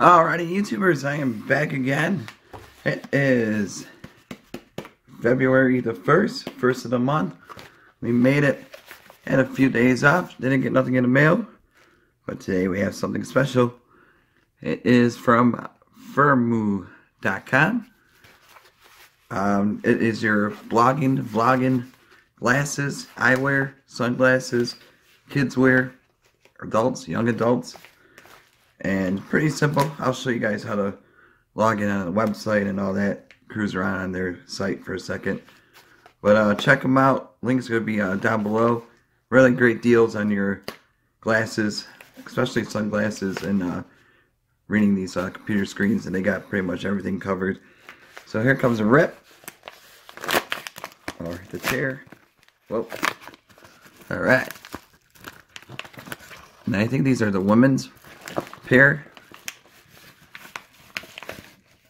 Alrighty, YouTubers, I am back again. It is February the 1st, first of the month. We made it. Had a few days off. Didn't get nothing in the mail. But today we have something special. It is from Firmoo.com. It is your vlogging glasses, eyewear, sunglasses, kids wear, adults, young adults. And pretty simple. I'll show you guys how to log in on the website and all that. Cruise around on their site for a second. But check them out. Link's going to be down below. Really great deals on your glasses, especially sunglasses and reading these computer screens. And they got pretty much everything covered. So here comes a rip. Or the chair. Whoa. Alright. And I think these are the women's pair.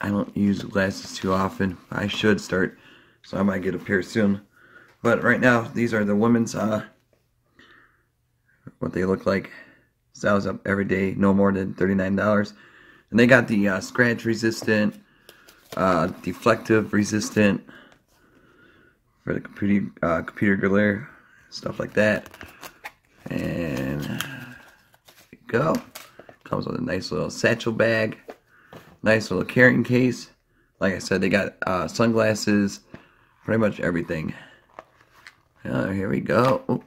I don't use glasses too often. I should start, so I might get a pair soon. But right now, these are the women's, what they look like. Styles up every day, no more than $39. And they got the scratch resistant, deflective resistant for the computer glare, stuff like that. And there you go. Comes with a nice little satchel bag, nice little carrying case. Like I said, they got sunglasses, pretty much everything. Here we go. Ooh.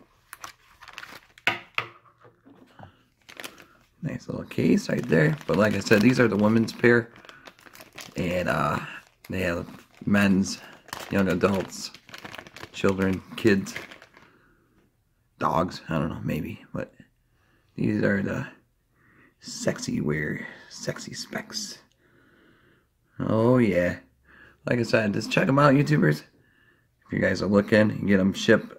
Nice little case right there. But like I said, these are the women's pair, and they have men's, young adults, children, kids, dogs. I don't know, maybe, but these are the sexy wear, sexy specs. Oh yeah. Like I said, just check them out, YouTubers. If you guys are looking, you can get them shipped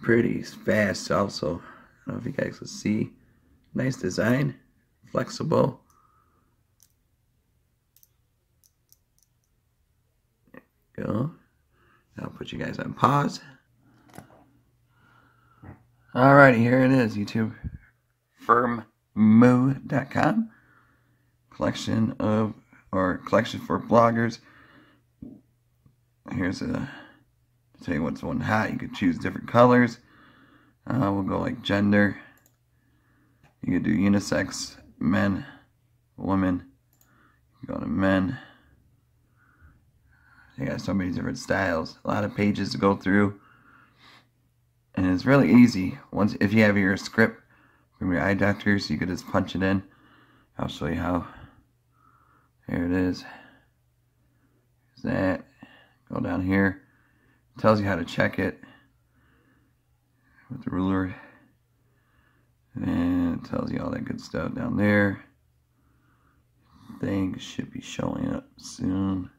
pretty fast also. I don't know if you guys can see. Nice design. Flexible. There you go. I'll put you guys on pause. Alrighty, here it is, YouTube. Firmoo.com. Collection for bloggers. Here's to tell you what's one hot. You can choose different colors. We'll go like gender. You can do unisex, men, women. You can go to men. They got so many different styles. A lot of pages to go through. And it's really easy. If you have your script from your eye doctor, so you could just punch it in. I'll show you how. Here it is. There's that. Go down here. It tells you how to check it with the ruler. And it tells you all that good stuff down there. Thing should be showing up soon.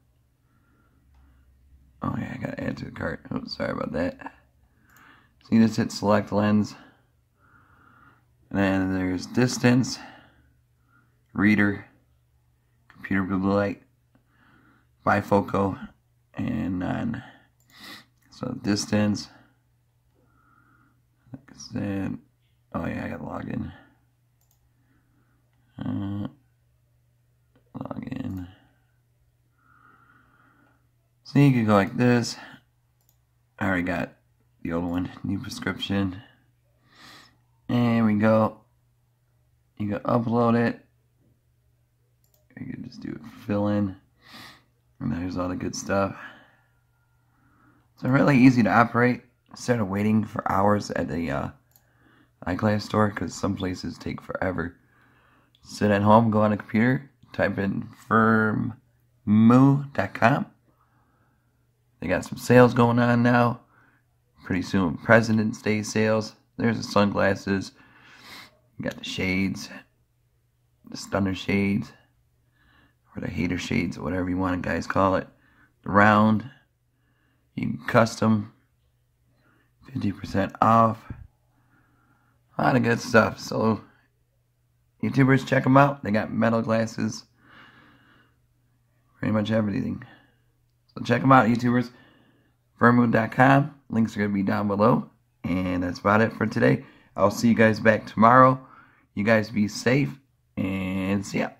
Oh yeah, I gotta add to the cart. Oh, sorry about that. So you just hit select lens. And then there's distance, reader, computer blue light, bifocal, and none. So distance, like I said, oh yeah, I gotta log in. Log in. So you can go like this. I already got the old one, new prescription. And we go. You can upload it. You can just do it, fill in. And there's all the good stuff. So really easy to operate. Instead of waiting for hours at the eyeglass store, because some places take forever. Sit at home, go on a computer, type in Firmoo.com. They got some sales going on now. Pretty soon, President's Day sales. There's the sunglasses. You got the shades, the stunner shades, or the hater shades, or whatever you want to guys call it. The round. You can custom. 50% off. A lot of good stuff. So, YouTubers, check them out. They got metal glasses. Pretty much everything. So check them out, YouTubers. Firmoo.com. Links are going to be down below. And that's about it for today. I'll see you guys back tomorrow. You guys be safe. And see ya.